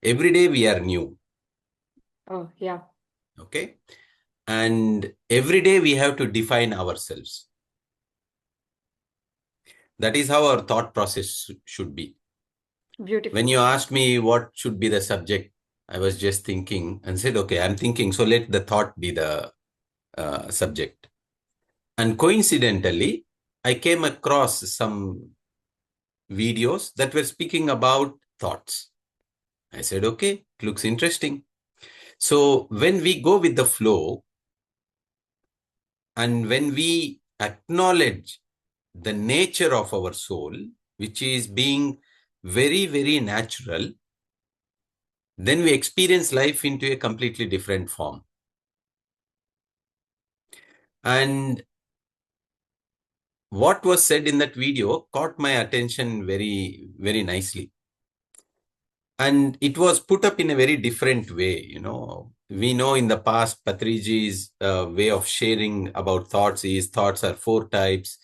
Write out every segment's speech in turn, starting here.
Every day we are new. Oh, yeah. Okay. And every day we have to define ourselves. That is how our thought process should be. When Beautiful. you asked me what should be the subject, I was just thinking and said, okay, I'm thinking, so let the thought be the subject. And coincidentally, I came across some videos that were speaking about thoughts. I said, okay, it looks interesting. So when we go with the flow and when we acknowledge the nature of our soul, which is being very, very natural, then we experience life into a completely different form. And what was said in that video caught my attention very, very nicely. And it was put up in a very different way. We know in the past, Patriji's way of sharing about thoughts is thoughts are four types.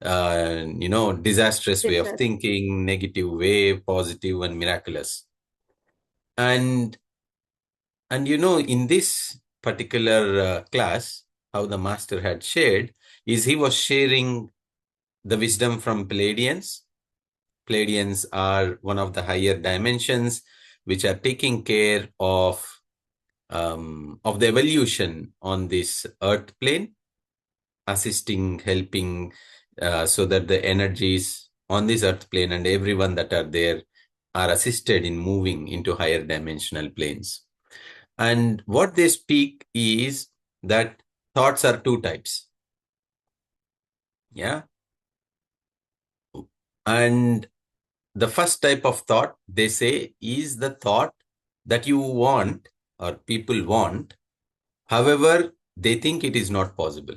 Disastrous way of Disaster. thinking, negative way, positive, and miraculous. And in this particular class, how the master had shared is he was sharing the wisdom from Pleiadians. Pleiadians are one of the higher dimensions which are taking care of the evolution on this earth plane, assisting, helping, so that the energies on this earth plane and everyone that are there are assisted in moving into higher dimensional planes. And what they speak is that thoughts are two types. Yeah. And the first type of thought, they say, is the thought that you want or people want. However, they think it is not possible.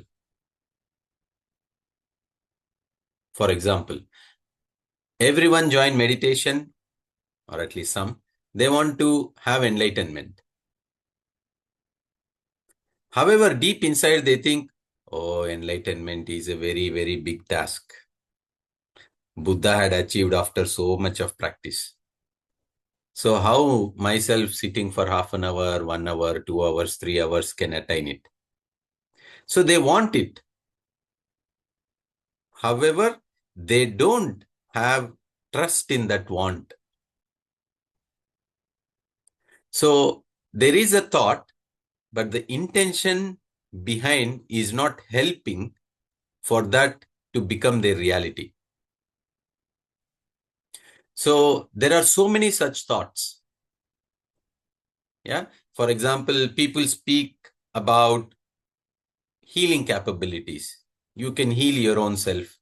For example, everyone join meditation, or at least some, they want to have enlightenment. However, deep inside, they think, oh, enlightenment is a very, very big task. Buddha had achieved after so much of practice. So how myself sitting for half an hour, 1 hour, 2 hours, 3 hours can attain it? So they want it. However, they don't have trust in that want. So there is a thought, but the intention behind is not helping for that to become their reality. So there are so many such thoughts. Yeah. For example, people speak about healing capabilities. You can heal your own self.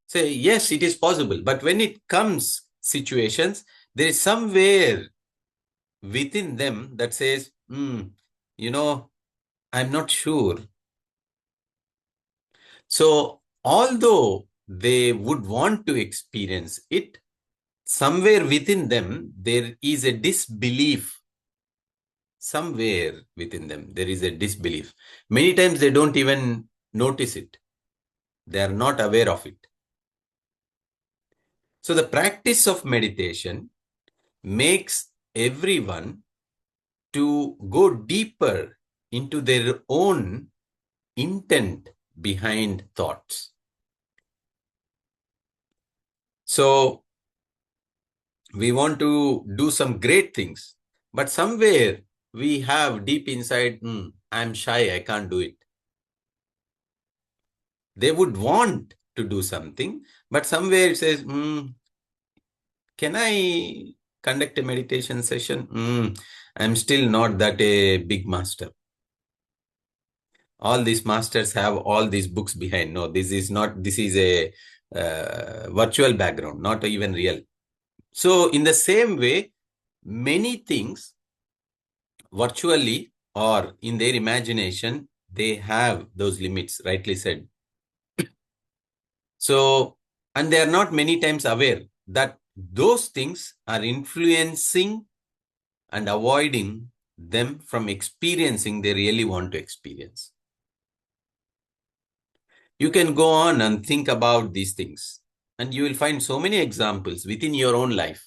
Say, yes, it is possible. But when it comes situations, there is somewhere within them that says, I'm not sure. So although they would want to experience it, somewhere within them, there is a disbelief. Somewhere within them, there is a disbelief. Many times they don't even notice it. They are not aware of it. So the practice of meditation makes everyone to go deeper into their own intent behind thoughts. So we want to do some great things, but somewhere we have deep inside, I'm shy, I can't do it. They would want to do something, but somewhere it says, can I conduct a meditation session? I'm still not that a big master. All these masters have all these books behind. No, this is not, this is a virtual background, not even real. So in the same way, many things virtually or in their imagination, they have those limits, rightly said. So, and they are not many times aware that those things are influencing and avoiding them from experiencing they really want to experience. You can go on and think about these things, and you will find so many examples within your own life.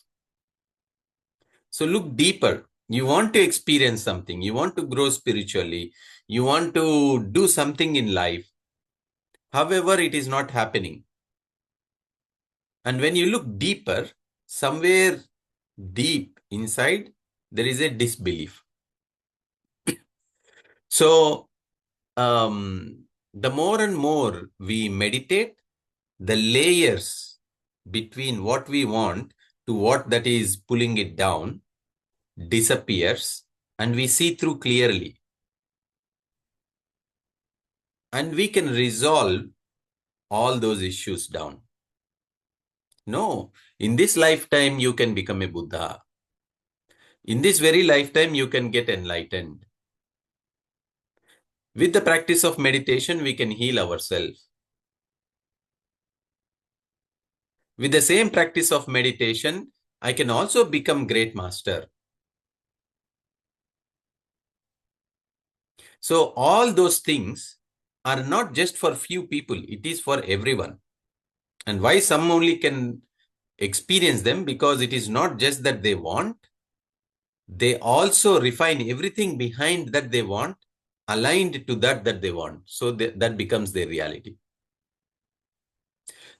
So look deeper. You want to experience something. You want to grow spiritually. You want to do something in life. However, it is not happening. And when you look deeper, somewhere deep inside, there is a disbelief. So the more and more we meditate, the layers between what we want to what that is pulling it down disappears, and we see through clearly. And we can resolve all those issues down. No, in this lifetime, you can become a Buddha. In this very lifetime, you can get enlightened. With the practice of meditation, we can heal ourselves. With the same practice of meditation, I can also become great master. So all those things are not just for few people, it is for everyone. And why some only can experience them? Because it is not just that they want, they also refine everything behind that they want, aligned to that they want. So that becomes their reality.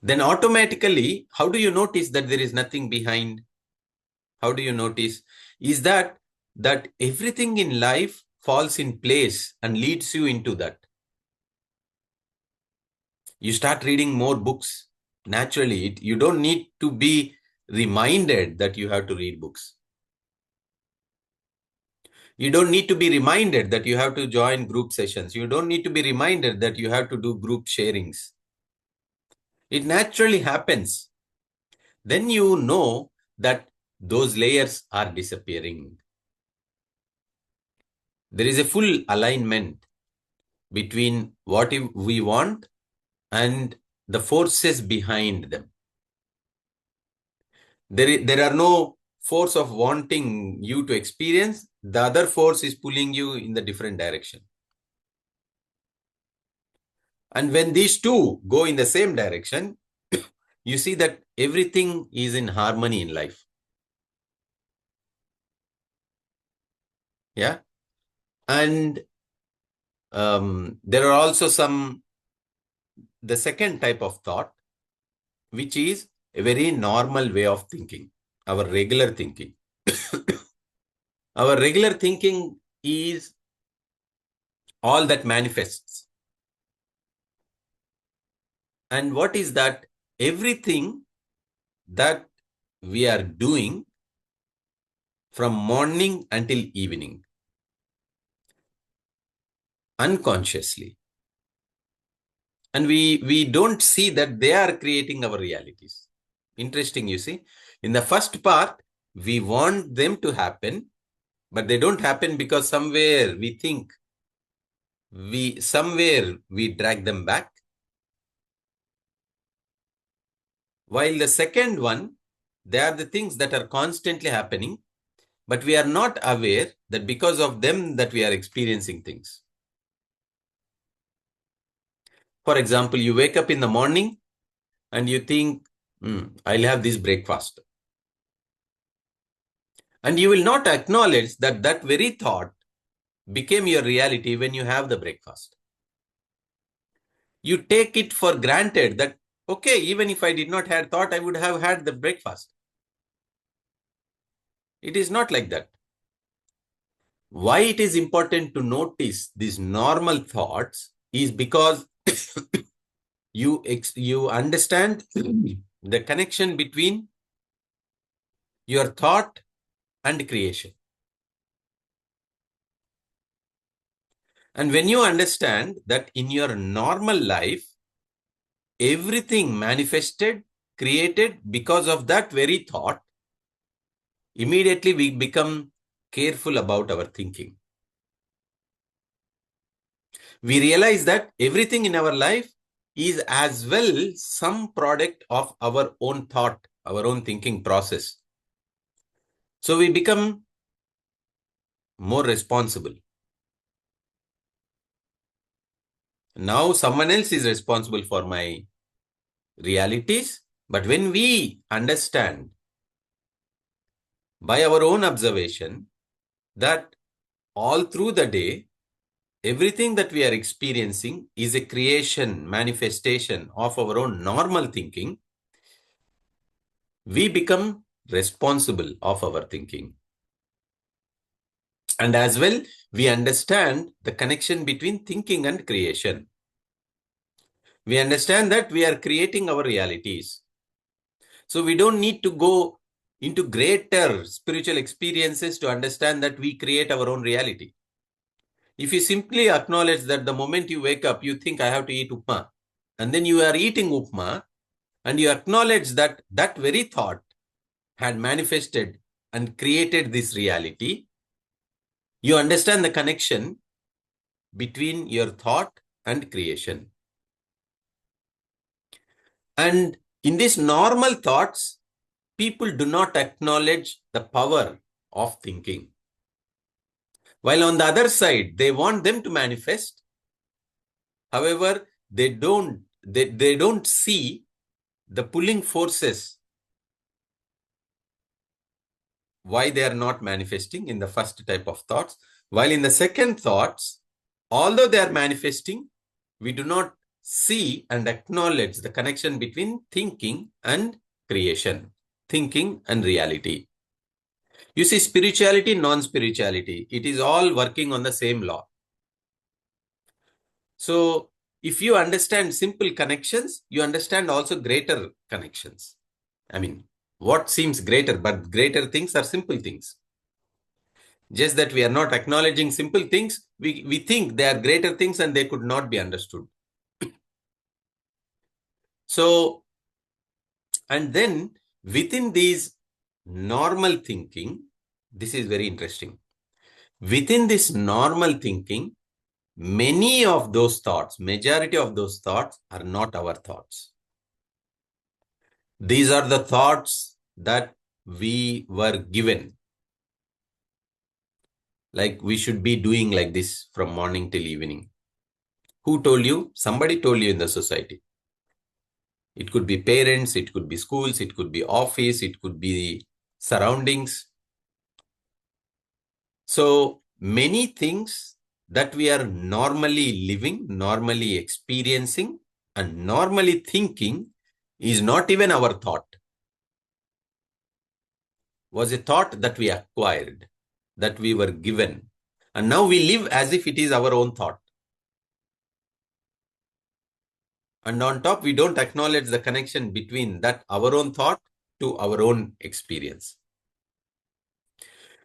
Then automatically, how do you notice that there is nothing behind? How do you notice? Is that everything in life falls in place and leads you into that. You start reading more books. Naturally, you don't need to be reminded that you have to read books. You don't need to be reminded that you have to join group sessions. You don't need to be reminded that you have to do group sharings. It naturally happens. Then you know that those layers are disappearing. There is a full alignment between what we want and the forces behind them. There are no force of wanting you to experience. The other force is pulling you in the different direction. And when these two go in the same direction, you see that everything is in harmony in life. Yeah. And there are also the second type of thought, which is a very normal way of thinking, our regular thinking. Our regular thinking is all that manifests. And what is that? Everything that we are doing from morning until evening, unconsciously. And we don't see that they are creating our realities. Interesting, you see. In the first part, we want them to happen, but they don't happen because somewhere we think, somewhere we drag them back. While the second one, they are the things that are constantly happening, but we are not aware that because of them that we are experiencing things. For example, you wake up in the morning and you think, I'll have this breakfast. And you will not acknowledge that very thought became your reality when you have the breakfast. You take it for granted that, okay, even if I did not have thought, I would have had the breakfast. It is not like that. Why it is important to notice these normal thoughts is because you understand the connection between your thought and creation. And when you understand that in your normal life, everything manifested, created because of that very thought, immediately we become careful about our thinking. We realize that everything in our life is as well some product of our own thought, our own thinking process. So we become more responsible. Now someone else is responsible for my realities. But when we understand by our own observation that all through the day, everything that we are experiencing is a creation, manifestation of our own normal thinking. We become responsible of our thinking. And as well, we understand the connection between thinking and creation. We understand that we are creating our realities. So we don't need to go into greater spiritual experiences to understand that we create our own reality. If you simply acknowledge that the moment you wake up, you think I have to eat upma, and then you are eating upma, and you acknowledge that that very thought had manifested and created this reality, you understand the connection between your thought and creation. And in these normal thoughts, people do not acknowledge the power of thinking. While on the other side, they want them to manifest. However, they don't see the pulling forces why they are not manifesting in the first type of thoughts. While in the second thoughts, although they are manifesting, we do not see and acknowledge the connection between thinking and creation, thinking and reality. You see, spirituality, non-spirituality, it is all working on the same law. So if you understand simple connections, you understand also greater connections. I mean, what seems greater, but greater things are simple things. Just that we are not acknowledging simple things, we think they are greater things and they could not be understood. So, and then within these normal thinking, this is very interesting. Within this normal thinking, many of those thoughts, majority of those thoughts are not our thoughts. These are the thoughts that we were given. Like we should be doing like this from morning till evening. Who told you? Somebody told you in the society. It could be parents, it could be schools, it could be office, it could be surroundings. So many things that we are normally living, normally experiencing, and normally thinking is not even our thought. Was a thought that we acquired, that we were given. And now we live as if it is our own thought. And on top, we don't acknowledge the connection between that our own thought to our own experience.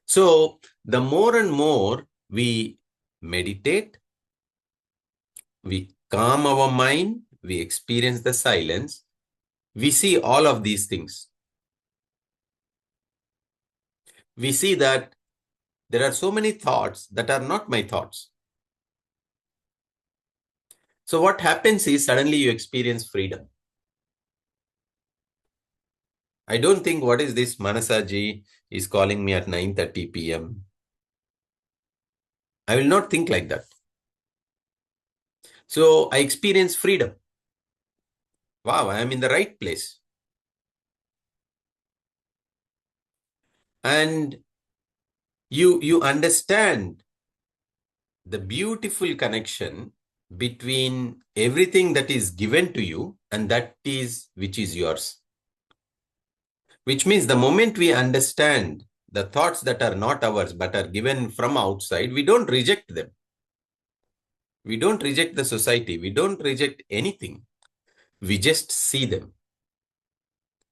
So the more and more we meditate, we calm our mind, we experience the silence, we see all of these things. We see that there are so many thoughts that are not my thoughts. So what happens is suddenly you experience freedom. I don't think what is this Manasaji is calling me at 9:30 p.m. I will not think like that. So I experience freedom. Wow, I am in the right place. And you understand the beautiful connection between everything that is given to you and that is which is yours. Which means the moment we understand the thoughts that are not ours but are given from outside, we don't reject them. We don't reject the society. We don't reject anything. We just see them.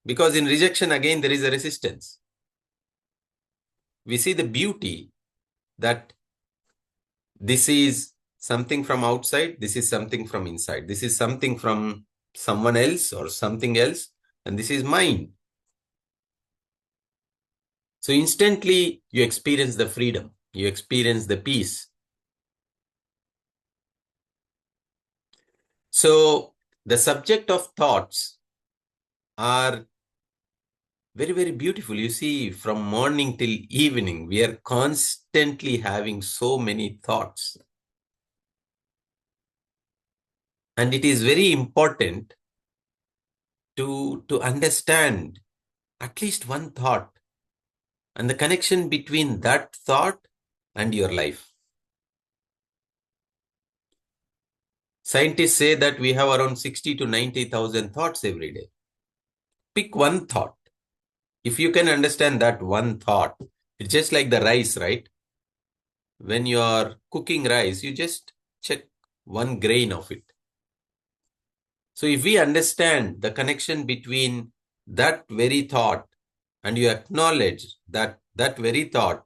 Because in rejection, again, there is a resistance. We see the beauty that this is something from outside, this is something from inside, this is something from someone else or something else, and this is mine. So instantly you experience the freedom, you experience the peace. So the subject of thoughts are very, very beautiful. You see, from morning till evening, we are constantly having so many thoughts. And it is very important to understand at least one thought and the connection between that thought and your life. Scientists say that we have around 60 to 90,000 thoughts every day. Pick one thought. If you can understand that one thought, it's just like the rice, right? When you are cooking rice, you just check one grain of it. So if we understand the connection between that very thought and you acknowledge that that very thought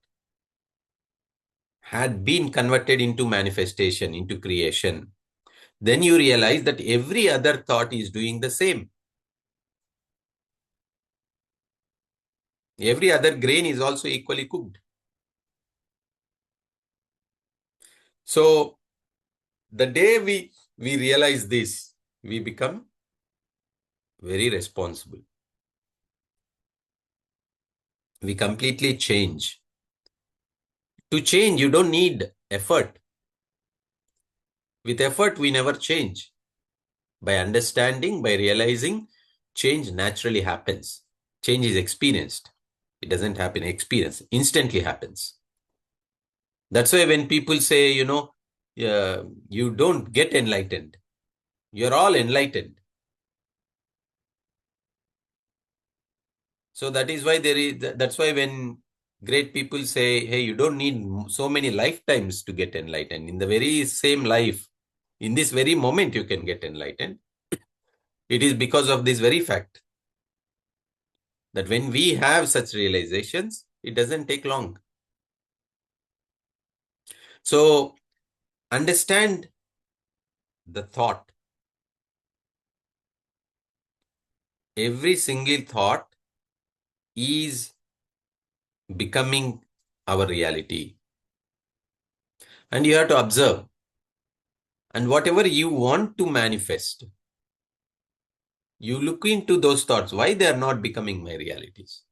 had been converted into manifestation, into creation, then you realize that every other thought is doing the same. Every other grain is also equally cooked. So the day we realize this, we become very responsible. We completely change. To change, you don't need effort. With effort, we never change. By understanding, by realizing, change naturally happens. Change is experienced. It doesn't happen, experience instantly happens. That's why when people say, you don't get enlightened, you're all enlightened. So that is why that's why when great people say, hey, you don't need so many lifetimes to get enlightened. In the very same life, in this very moment, you can get enlightened. It is because of this very fact that when we have such realizations, it doesn't take long. So understand the thought. Every single thought is becoming our reality. And you have to observe. And whatever you want to manifest, you look into those thoughts, why they are not becoming my realities.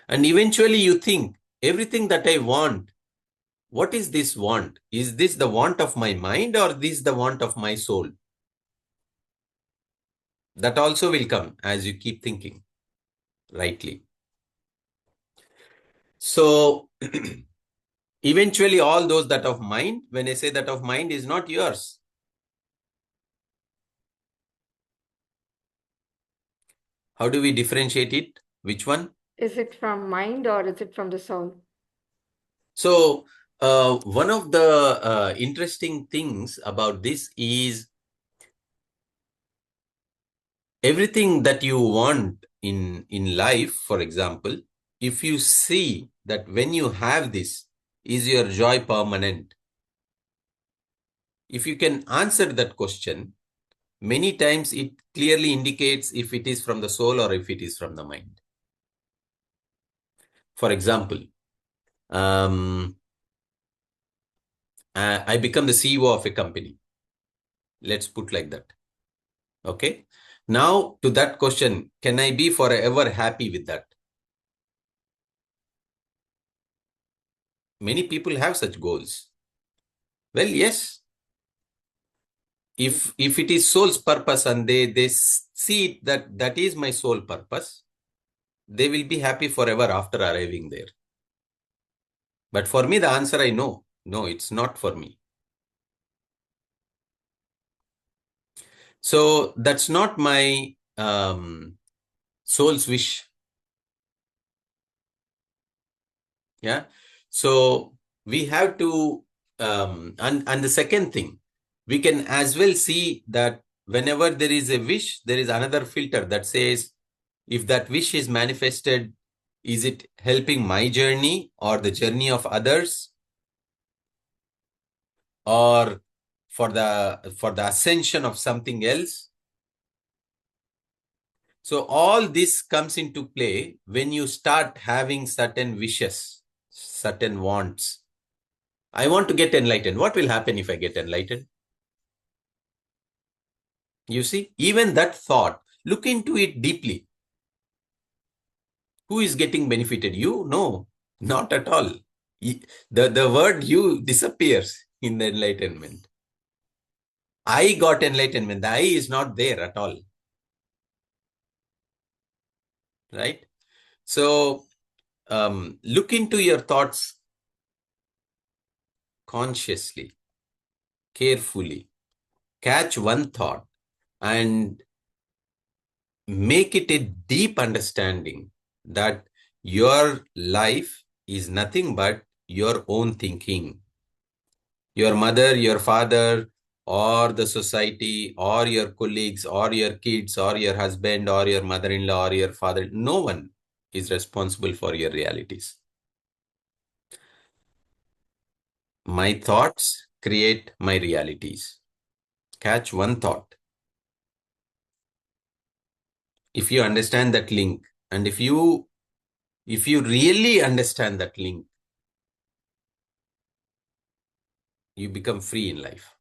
And eventually you think, everything that I want, what is this want? Is this the want of my mind or this the want of my soul? That also will come as you keep thinking rightly. So eventually all those that of mind, when I say that of mind, is not yours. How do we differentiate it? Which one? Is it from mind or is it from the soul? So one of the interesting things about this is everything that you want in life, for example, if you see that when you have this, is your joy permanent? If you can answer that question, many times it clearly indicates if it is from the soul or if it is from the mind. For example, I become the CEO of a company. Let's put like that. Okay. Now to that question, can I be forever happy with that? Many people have such goals. Well, yes. If it is soul's purpose and they see it that is my soul purpose, they will be happy forever after arriving there. But for me, the answer I know, no, it's not for me. So that's not my soul's wish. Yeah. So we have to, and the second thing, we can as well see that whenever there is a wish, there is another filter that says, if that wish is manifested, is it helping my journey or the journey of others, or for the ascension of something else? So all this comes into play when you start having certain wishes, certain wants. I want to get enlightened. What will happen if I get enlightened? You see, even that thought, look into it deeply. Who is getting benefited? You? No, not at all. The word you disappears in the enlightenment. I got enlightenment. The I is not there at all. Right? So look into your thoughts consciously, carefully. Catch one thought and make it a deep understanding that your life is nothing but your own thinking. Your mother, your father, or the society, or your colleagues, or your kids, or your husband, or your mother-in-law, or your father, no one is responsible for your realities. My thoughts create my realities. Catch one thought. If you understand that link, and if you really understand that link, you become free in life.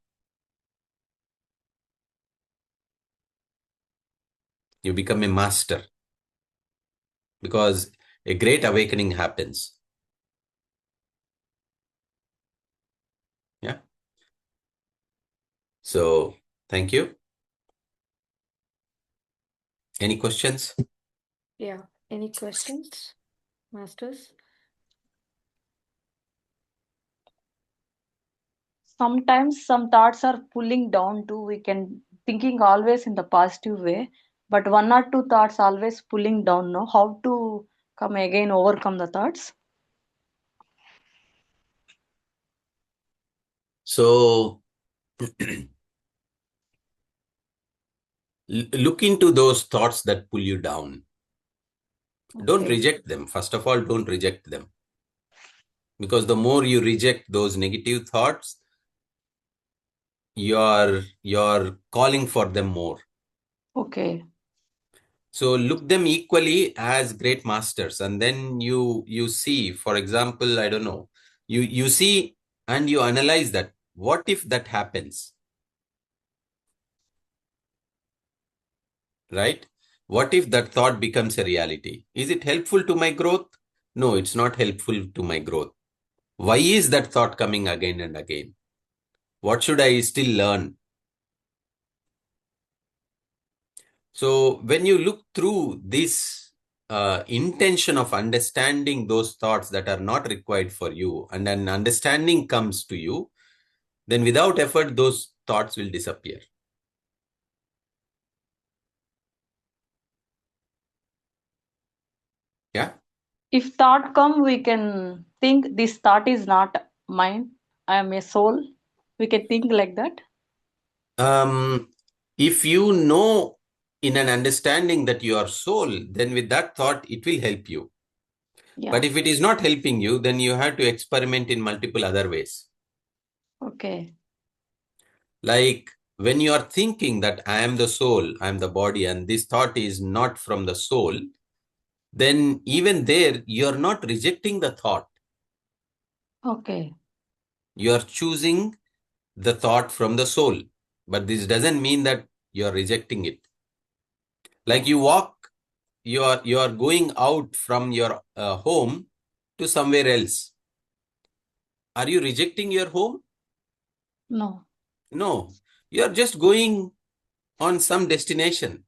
You become a master, because a great awakening happens. Yeah. So thank you. Any questions? Yeah. Any questions, masters? Sometimes some thoughts are pulling down too. We can thinking always in the positive way, but one or two thoughts always pulling down. No, how to come again overcome the thoughts? So look into those thoughts that pull you down. Don't Okay. reject them. First of all, don't reject them. Because the more you reject those negative thoughts, you're calling for them more. Okay. So look them equally as great masters, and then you see, for example, I don't know, you see and you analyze that. What if that happens? Right? What if that thought becomes a reality? Is it helpful to my growth? No, it's not helpful to my growth. Why is that thought coming again and again? What should I still learn? So when you look through this intention of understanding those thoughts that are not required for you, and an understanding comes to you, then without effort, those thoughts will disappear. Yeah. If thought come, we can think this thought is not mine. I am a soul. We can think like that. If you know in an understanding that you are soul, then with that thought, it will help you. Yeah. But if it is not helping you, then you have to experiment in multiple other ways. Okay. Like when you are thinking that I am the soul, I am the body, and this thought is not from the soul, then even there, you're not rejecting the thought. Okay. You are choosing the thought from the soul. But this doesn't mean that you're rejecting it. Like you walk, you are going out from your home to somewhere else. Are you rejecting your home? No. No. You're just going on some destination.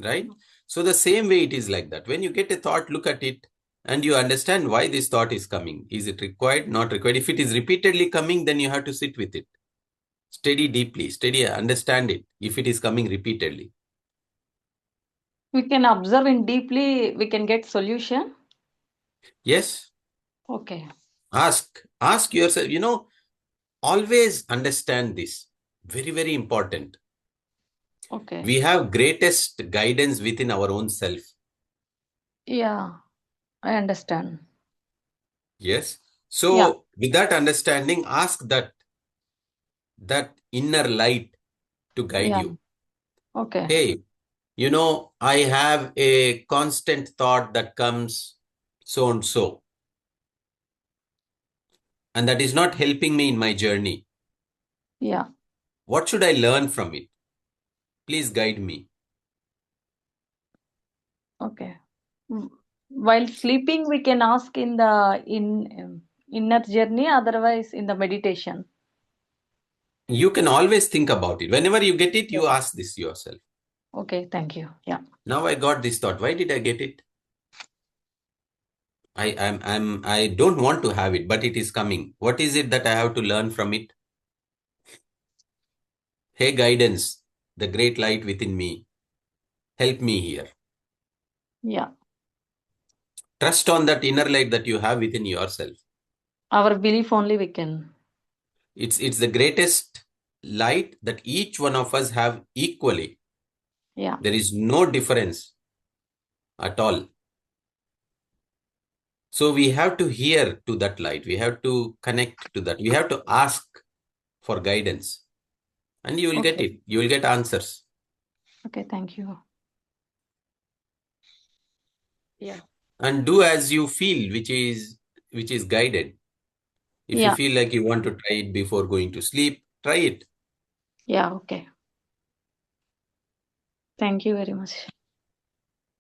Right? So the same way it is like that. When you get a thought, look at it and you understand why this thought is coming. Is it required? Not required. If it is repeatedly coming, then you have to sit with it. Study deeply, study, understand it if it is coming repeatedly. We can observe in deeply. We can get solution. Yes. Okay. Ask yourself, always understand this. Very, very important. Okay. We have greatest guidance within our own self. Yeah, I understand. Yes. So Yeah. with that understanding, ask that inner light to guide Yeah. you. Okay. Hey, I have a constant thought that comes so and so, and that is not helping me in my journey. Yeah. What should I learn from it? Please guide me. Okay. Mm. While sleeping, we can ask in the inner journey, otherwise in the meditation. You can always think about it. Whenever you get it, you ask this yourself. Okay, thank you. Yeah. Now I got this thought. Why did I get it? I don't want to have it, but it is coming. What is it that I have to learn from it? Hey, guidance, the great light within me, help me here. Yeah. Trust on that inner light that you have within yourself. Our belief only we can. It's the greatest light that each one of us have equally. Yeah. There is no difference at all. So we have to hear to that light. We have to connect to that. We have to ask for guidance. And you will get Okay. it. You will get answers. Okay, thank you. Yeah. And do as you feel, which is guided. If you Yeah. feel like you want to try it before going to sleep, try it. Yeah, okay. Thank you very much.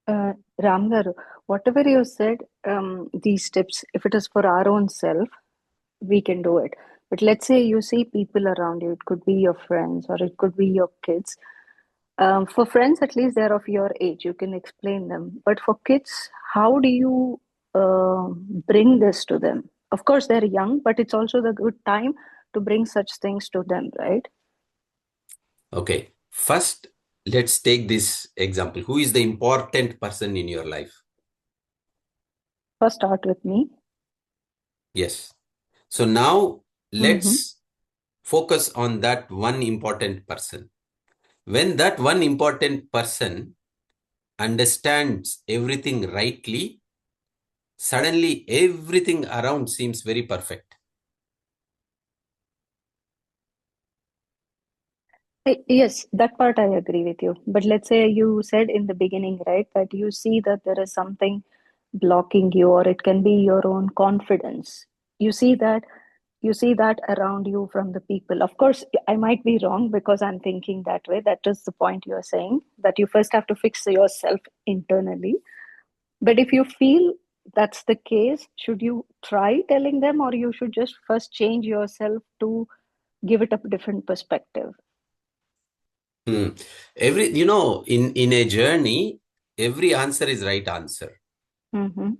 Ram garu, whatever you said, these steps, if it is for our own self, we can do it. But let's say you see people around you, it could be your friends or it could be your kids. For friends, at least they're of your age, you can explain them. But for kids, how do you bring this to them? Of course, they're young, but it's also the good time to bring such things to them, right? Okay. First, let's take this example. Who is the important person in your life? First, start with me. Yes. So now Mm-hmm. let's focus on that one important person. When that one important person understands everything rightly, suddenly everything around seems very perfect. Yes, that part I agree with you. But let's say you said in the beginning, right, that you see that there is something blocking you, or it can be your own confidence. You see that around you from the people. Of course, I might be wrong because I'm thinking that way. That is the point you're saying, that you first have to fix yourself internally. But if you feel that's the case, should you try telling them, or you should just first change yourself to give it a different perspective? In a journey, every answer is right answer. Mm-hmm.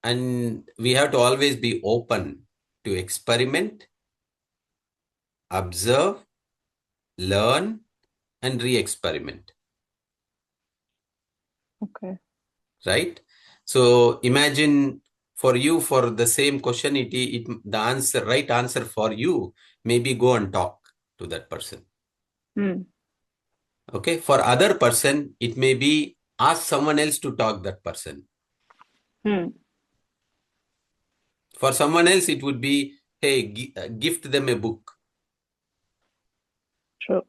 And we have to always be open to experiment, observe, learn, and re-experiment. Okay. Right? So imagine for you, for the same question, the right answer for you, maybe go and talk to that person. Mm. Okay. For other person, it may be ask someone else to talk that person. Mm. For someone else, it would be, hey, gift them a book. True.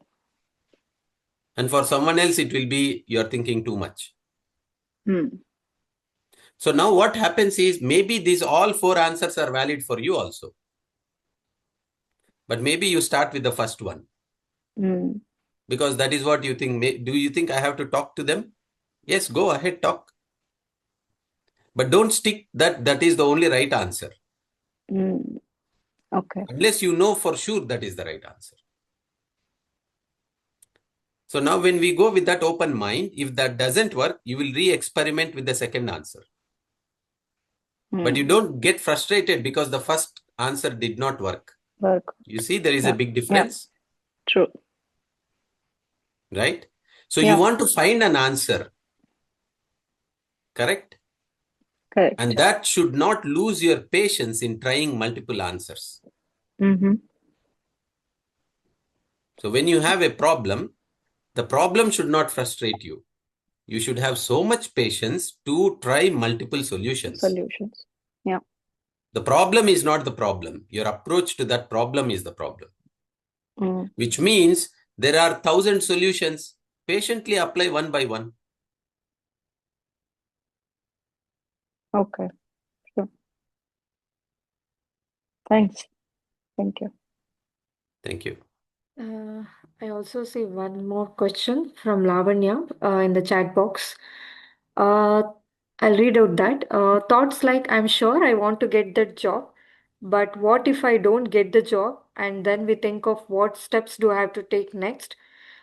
And for someone else, it will be, you're thinking too much. Mm. So now what happens is, maybe these all four answers are valid for you also. But maybe you start with the first one. Mm. Because that is what you think. Do you think I have to talk to them? Yes, go ahead, talk. But don't stick that is the only right answer. Mm. Okay. Unless you know for sure that is the right answer. So now when we go with that open mind, if that doesn't work, you will re-experiment with the second answer. But you Mm. don't get frustrated because the first answer did not work. Work. You see, there is Yeah. a big Yeah. difference, True. right? So Yeah. you want to find an answer, correct? Correct. And that should not lose your patience in trying multiple answers. Mm-hmm. So when you have a problem, the problem should not frustrate you. You should have so much patience to try multiple solutions. Solutions. Yeah. The problem is not the problem. Your approach to that problem is the problem. Mm. Which means there are 1,000 solutions. Patiently apply one by one. Okay. Sure. Thanks. Thank you. Thank you. I also see one more question from Lavanya in the chat box. Uh, I'll read out that. Thoughts like, I'm sure I want to get that job, but what if I don't get the job? And then we think of what steps do I have to take next?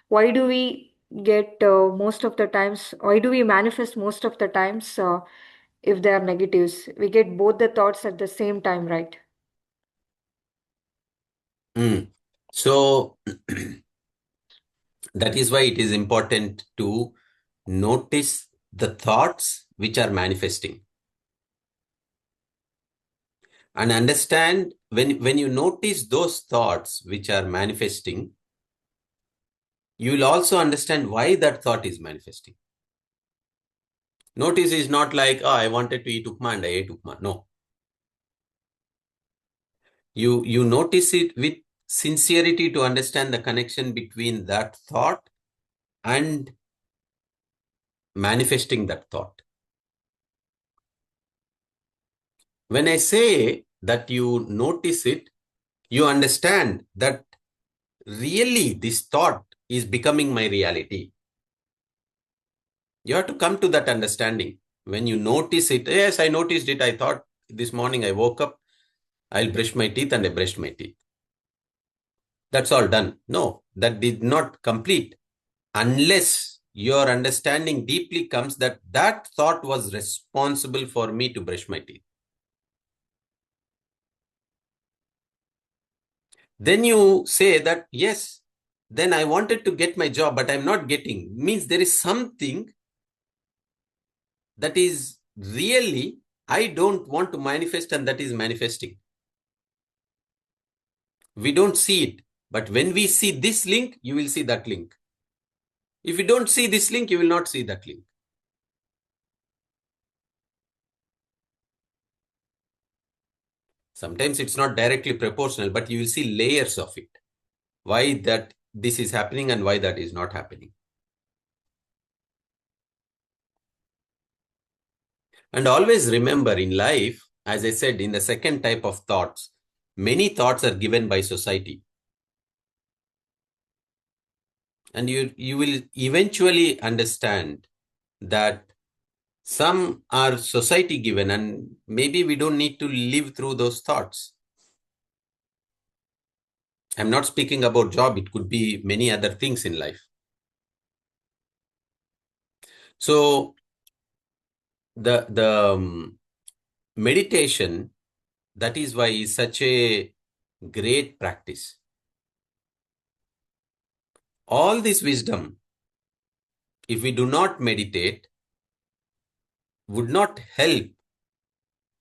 Why do we get most of the times, why do we manifest most of the times if they are negatives? We get both the thoughts at the same time, right? So that is why it is important to notice the thoughts which are manifesting and understand when you notice those thoughts which are manifesting, you will also understand why that thought is manifesting. Notice is not like, oh, I wanted to eat upma and I ate upma. No. You notice it with sincerity to understand the connection between that thought and manifesting that thought. When I say that you notice it, you understand that really this thought is becoming my reality. You have to come to that understanding. When you notice it, yes, I noticed it. I thought this morning I woke up, I'll brush my teeth, and I brushed my teeth. That's all done. No, that did not complete unless your understanding deeply comes that that thought was responsible for me to brush my teeth. Then you say that, yes, then I wanted to get my job, but I'm not getting. Means there is something that is really, I don't want to manifest, and that is manifesting. We don't see it. But when we see this link, you will see that link. If you don't see this link, you will not see that link. Sometimes it's not directly proportional, but you will see layers of it. Why that this is happening and why that is not happening. And always remember in life, as I said, in the second type of thoughts, many thoughts are given by society. And you will eventually understand that some are society given, and maybe we don't need to live through those thoughts. I'm not speaking about job. It could be many other things in life. So the meditation, that is why is such a great practice. All this wisdom, if we do not meditate, would not help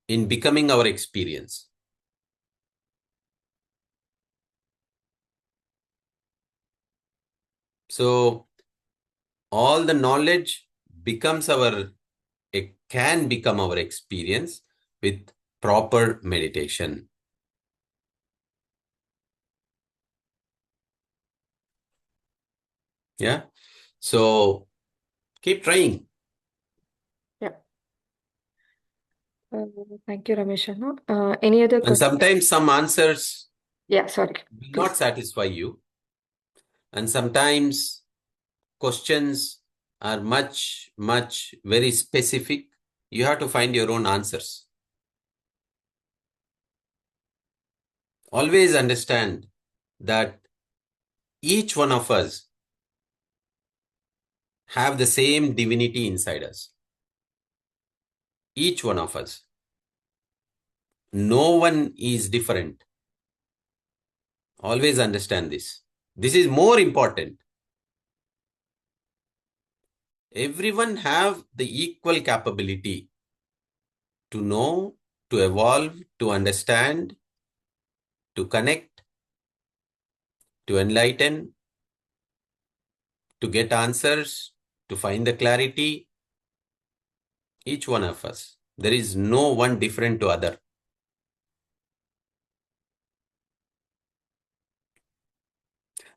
in becoming our experience. So all the knowledge becomes it can become our experience with proper meditation. Yeah. So keep trying. Yeah. Thank you, Ramesh. Any other And questions? sometimes some answers Yeah, sorry. will not Please. satisfy you. And sometimes questions are much very specific. You have to find your own answers. Always understand that each one of us have the same divinity inside us. Each one of us. No one is different. Always understand this. This is more important. Everyone have the equal capability to know, to evolve, to understand, to connect, to enlighten, to get answers, to find the clarity. Each one of us. There is no one different to other.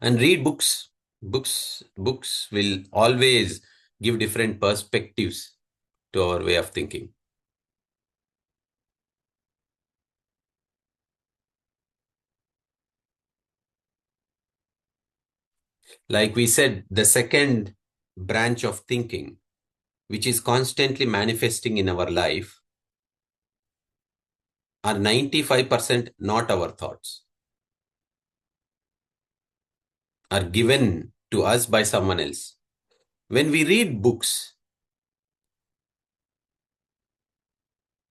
And read books. Books will always give different perspectives to our way of thinking. Like we said, the second branch of thinking, which is constantly manifesting in our life, are 95% not our thoughts, are given to us by someone else. When we read books,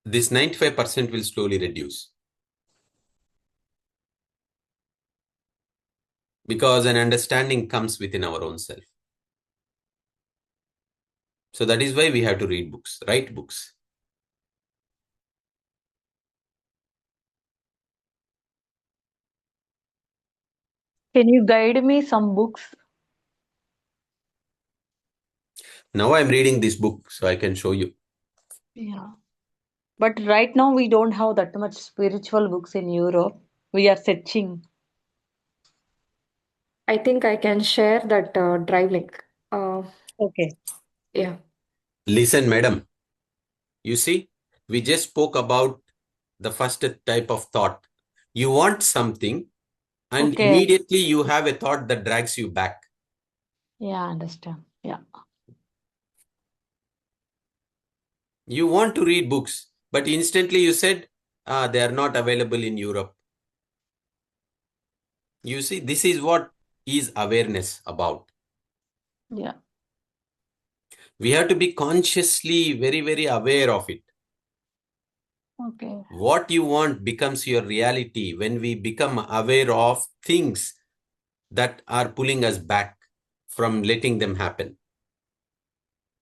this 95% will slowly reduce. Because an understanding comes within our own self. So that is why we have to read books, write books. Can you guide me some books? Now I'm reading this book, so I can show you. Yeah. But right now we don't have that much spiritual books in Europe. We are searching. I think I can share that drive link. Okay. Yeah. Listen, madam. You see, we just spoke about the first type of thought. You want something, and Okay. immediately you have a thought that drags you back. Yeah, I understand. Yeah. You want to read books, but instantly you said, they are not available in Europe. You see, this is what is awareness about. Yeah. We have to be consciously very, very aware of it. Okay. What you want becomes your reality when we become aware of things that are pulling us back from letting them happen.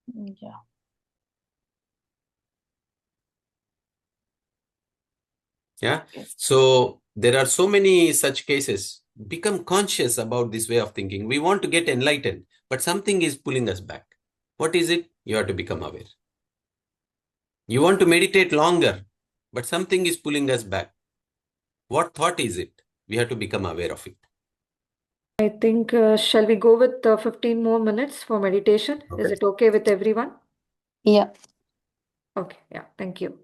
Yeah. Yeah. Okay. So there are so many such cases. Become conscious about this way of thinking. We want to get enlightened, but something is pulling us back. What is it? You have to become aware. You want to meditate longer, but something is pulling us back. What thought is it? We have to become aware of it. I think, shall we go with 15 more minutes for meditation? Is Okay. it okay with everyone? Yeah. Okay. Yeah. Thank you.